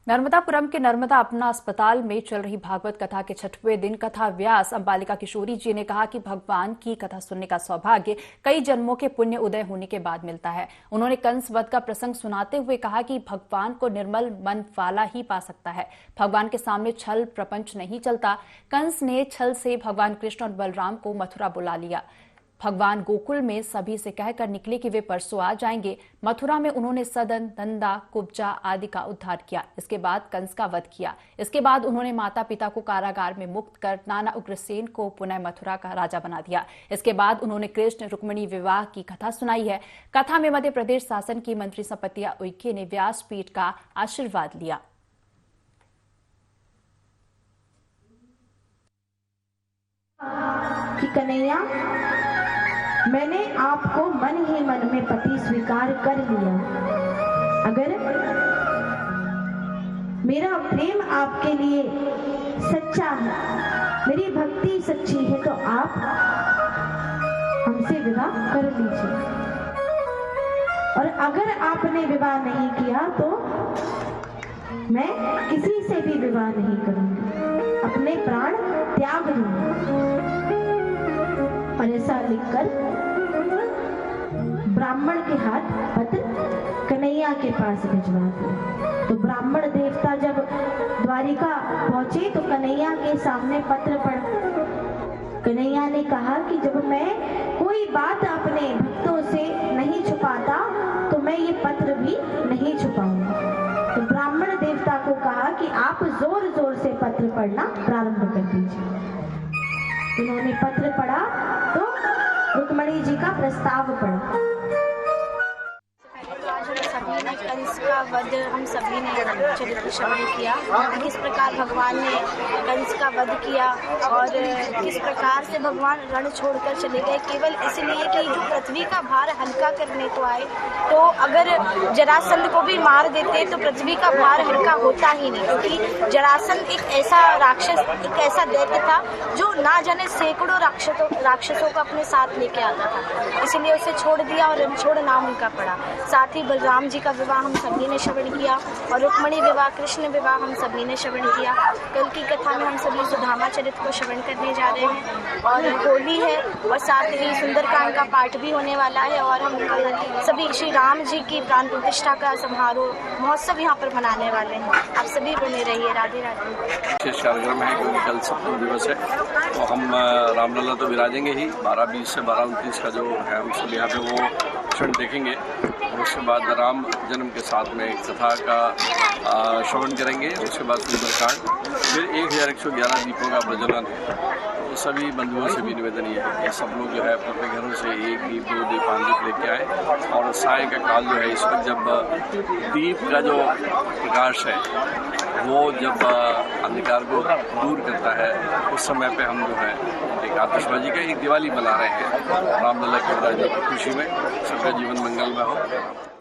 नर्मदापुरम के नर्मदा अपना अस्पताल में चल रही भागवत कथा के 6वें दिन कथा व्यास अंबालिका किशोरी जी ने कहा कि भगवान की कथा सुनने का सौभाग्य कई जन्मों के पुण्य उदय होने के बाद मिलता है। उन्होंने कंस वध का प्रसंग सुनाते हुए कहा कि भगवान को निर्मल मन वाला ही पा सकता है। भगवान के सामने छल प्रपंच नहीं चलता। कंस ने छल से भगवान कृष्ण और बलराम को मथुरा बुला लिया। भगवान गोकुल में सभी से कहकर निकले कि वे परसों आ जाएंगे। मथुरा में उन्होंने सदन, नंदा, कुब्जा आदि का उद्धार किया। इसके बाद कंस का वध किया। इसके बाद उन्होंने माता पिता को कारागार में मुक्त कर नाना उग्रसेन को पुनः मथुरा का राजा बना दिया। इसके बाद उन्होंने कृष्ण रुक्मिणी विवाह की कथा सुनाई है। कथा में मध्य प्रदेश शासन की मंत्री संपतिया उइके ने व्यासपीठ का आशीर्वाद लिया। कि कन्हैया, मैंने आपको मन ही मन में पति स्वीकार कर लिया। अगर मेरा प्रेम आपके लिए सच्चा है, मेरी भक्ति सच्ची है, तो आप हमसे विवाह कर लीजिए। और अगर आपने विवाह नहीं किया तो मैं किसी से भी विवाह नहीं करूंगी, अपने प्राण त्याग दूंगी। और ऐसा लिखकर ब्राह्मण के हाथ पत्र कन्हैया के पास भिजवा दिया। तो ब्राह्मण देवता जब द्वारिका पहुंचे तो कन्हैया के सामने पत्र पढ़ा। कन्हैया ने कहा कि जब मैं कोई बात अपने भक्तों से नहीं छुपाता तो मैं ये पत्र भी नहीं छुपाऊंगा। तो ब्राह्मण देवता को कहा कि आप जोर जोर से पत्र पढ़ना प्रारंभ कर दीजिए। उन्होंने पत्र पढ़ा तो रुक्मिणी जी का प्रस्ताव पढ़ा। कंस का वध हम सभी ने चरित्र श्रवण किया, किस प्रकार भगवान ने कंस का वध किया और किस प्रकार से भगवान रण छोड़कर चले गए केवल इसलिए कि पृथ्वी का भार हल्का करने को आए। तो अगर जरासंध को भी मार देते तो पृथ्वी का भार हल्का होता ही नहीं, क्योंकि जरासंध एक ऐसा राक्षस, एक ऐसा दैत्य था जो ना जाने सैकड़ों राक्षसों को अपने साथ लेके आता था। इसलिए उसे छोड़ दिया और रणछोड़ नाम उनका पड़ा। साथ ही बलराम जी का विवाह हम सभी ने श्रवण किया और रुक्मिणी विवाह, कृष्ण विवाह हम सभी ने श्रवण किया। कल की कथा में हम सभी सुदामा चरित्र को श्रवण करने जा रहे हैं और होली है और साथ ही सुंदरकांड का पाठ भी होने वाला है। और हम सभी श्री राम जी की प्राण प्रतिष्ठा का समारोह महोत्सव यहाँ पर मनाने वाले हैं। आप सभी बने रहिए। राधे राधे। विशेष कार्यक्रम है क्योंकि कल सप्तमी दिवस है तो हम रामलला तो विराजेंगे ही। 12:20 से 12:29 का जो है हम सब यहाँ पे वो क्षण देखेंगे और उसके बाद राम जन्म के साथ में कथा का श्रवण करेंगे। उसके बाद सुंदरकांड, फिर 1111 दीपों का प्रज्वलन है। तो सभी बंधुओं से भी निवेदन ये है कि सब लोग जो है अपने घरों से 1 दीप 2 दीप 5 दीप लेके आए। और साय का काल जो है इस वक्त जब दीप का जो प्रकाश है वो जब अंधकार को दूर करता है उस समय पे हम जो है एक आतिशबाजी का एक दिवाली मना रहे हैं रामलला के खुशी में। सबका जीवन मंगलमय हो।